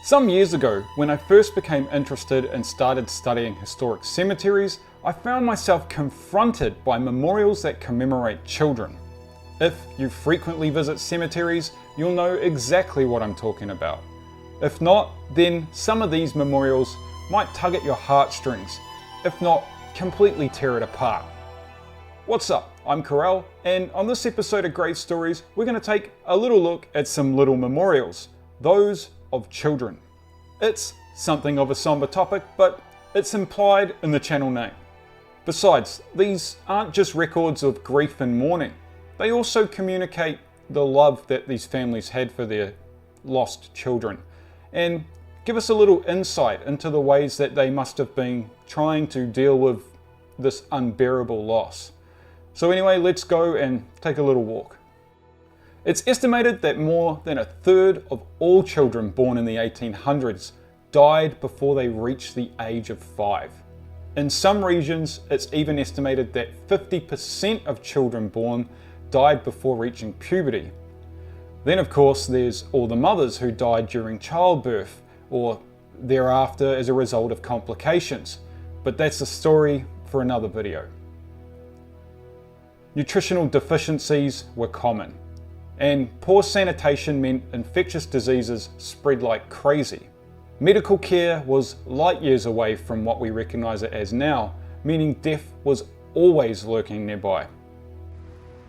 Some years ago, when I first became interested and started studying historic cemeteries, I found myself confronted by memorials that commemorate children. If you frequently visit cemeteries, you'll know exactly what I'm talking about. If not, then some of these memorials might tug at your heartstrings, if not completely tear it apart. What's up? I'm Karell, and on this episode of Grave Stories, we're going to take a little look at some little memorials, those of children. It's something of a somber topic, but it's implied in the channel name. Besides, these aren't just records of grief and mourning. They also communicate the love that these families had for their lost children, and give us a little insight into the ways that they must have been trying to deal with this unbearable loss. So anyway, let's go and take a little walk. It's estimated that more than a third of all children born in the 1800s died before they reached the age of 5. In some regions, it's even estimated that 50% of children born died before reaching puberty. Then of course there's all the mothers who died during childbirth or thereafter as a result of complications, but that's a story for another video. Nutritional deficiencies were common, and poor sanitation meant infectious diseases spread like crazy. Medical care was light years away from what we recognise it as now, meaning death was always lurking nearby.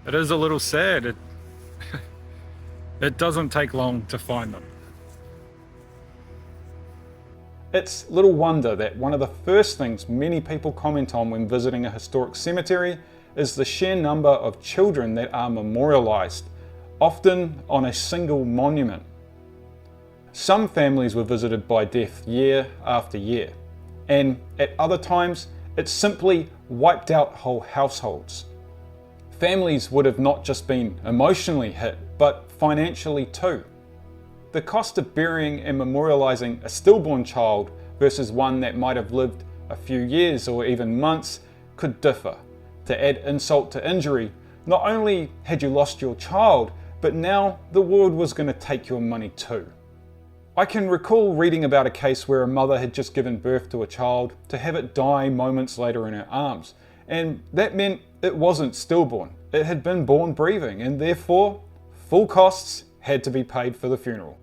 It is a little sad. It doesn't take long to find them. It's little wonder that one of the first things many people comment on when visiting a historic cemetery is the sheer number of children that are memorialised, often on a single monument. Some families were visited by death year after year, and at other times it simply wiped out whole households. Families would have not just been emotionally hit, but financially too. The cost of burying and memorialising a stillborn child versus one that might have lived a few years or even months could differ. To add insult to injury, not only had you lost your child, but now the world was going to take your money too. I can recall reading about a case where a mother had just given birth to a child to have it die moments later in her arms, and that meant it wasn't stillborn, it had been born breathing, and therefore full costs had to be paid for the funeral.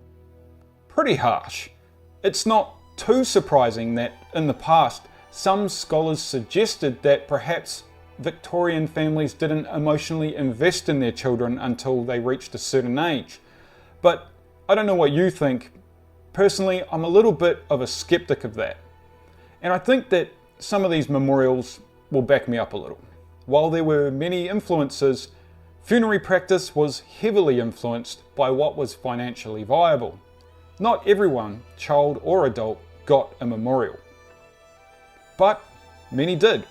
Pretty harsh. It's not too surprising that in the past some scholars suggested that perhaps Victorian families didn't emotionally invest in their children until they reached a certain age. But I don't know what you think. Personally, I'm a little bit of a skeptic of that. And I think that some of these memorials will back me up a little. While there were many influences, funerary practice was heavily influenced by what was financially viable. Not everyone, child or adult, got a memorial. But many did.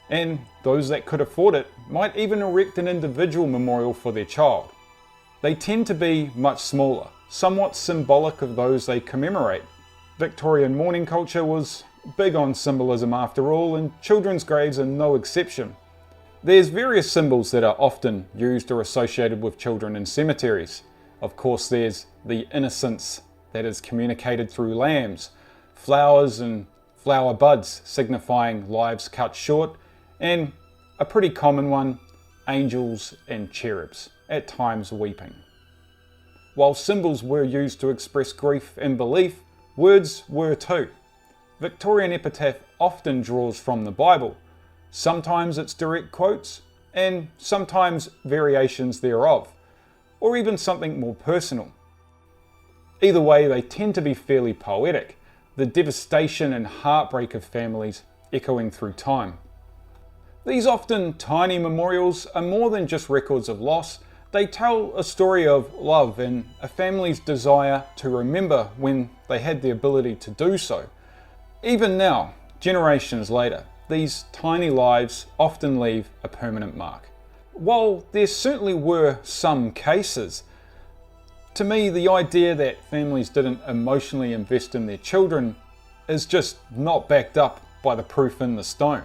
And those that could afford it might even erect an individual memorial for their child. They tend to be much smaller, somewhat symbolic of those they commemorate. Victorian mourning culture was big on symbolism after all, and children's graves are no exception. There's various symbols that are often used or associated with children in cemeteries. Of course, there's the innocence that is communicated through lambs, flowers and flower buds signifying lives cut short, and a pretty common one, angels and cherubs, at times weeping. While symbols were used to express grief and belief, words were too. Victorian epitaph often draws from the Bible. Sometimes it's direct quotes, and sometimes variations thereof, or even something more personal. Either way, they tend to be fairly poetic, the devastation and heartbreak of families echoing through time. These often tiny memorials are more than just records of loss. They tell a story of love and a family's desire to remember when they had the ability to do so. Even now, generations later, these tiny lives often leave a permanent mark. While there certainly were some cases, to me the idea that families didn't emotionally invest in their children is just not backed up by the proof in the stone.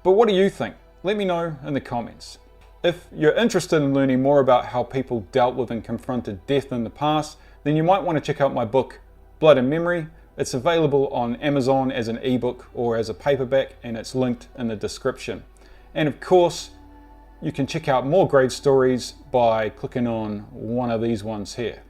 But what do you think? Let me know in the comments. If you're interested in learning more about how people dealt with and confronted death in the past, then you might want to check out my book, Blood and Memory. It's available on Amazon as an ebook or as a paperback, and it's linked in the description. And of course, you can check out more grave stories by clicking on one of these ones here.